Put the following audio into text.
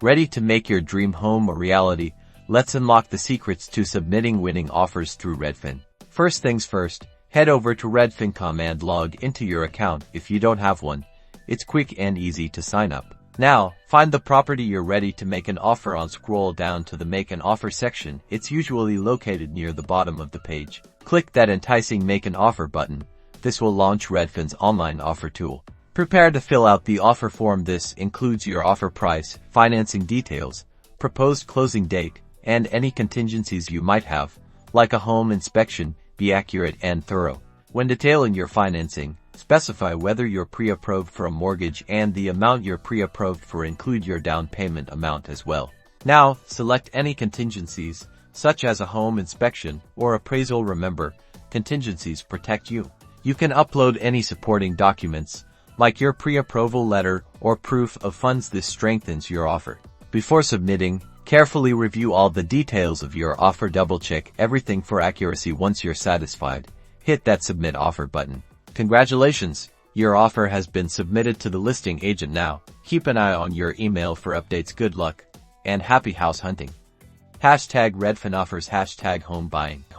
Ready to make your dream home a reality? Let's unlock the secrets to submitting winning offers through Redfin. First things first, head over to Redfin.com and log into your account if you don't have one. It's quick and easy to sign up. Now, find the property you're ready to make an offer on. Scroll down to the Make an Offer section. It's usually located near the bottom of the page. Click that enticing Make an Offer button. This will launch Redfin's online offer tool. Prepare to fill out the offer form. This includes your offer price, financing details, proposed closing date, and any contingencies you might have, like a home inspection. Be accurate and thorough. When detailing your financing, specify whether you're pre-approved for a mortgage and the amount you're pre-approved for. Include your down payment amount as well. Now, select any contingencies, such as a home inspection or appraisal. Remember, contingencies protect you. You can upload any supporting documents, like your pre-approval letter or proof of funds. This strengthens your offer. Before submitting, carefully review all the details of your offer. Double-check everything for accuracy. Once you're satisfied, hit that Submit Offer button. Congratulations! Your offer has been submitted to the listing agent. Now, keep an eye on your email for updates. Good luck, and happy house hunting. #Redfin Offers #Home Buying.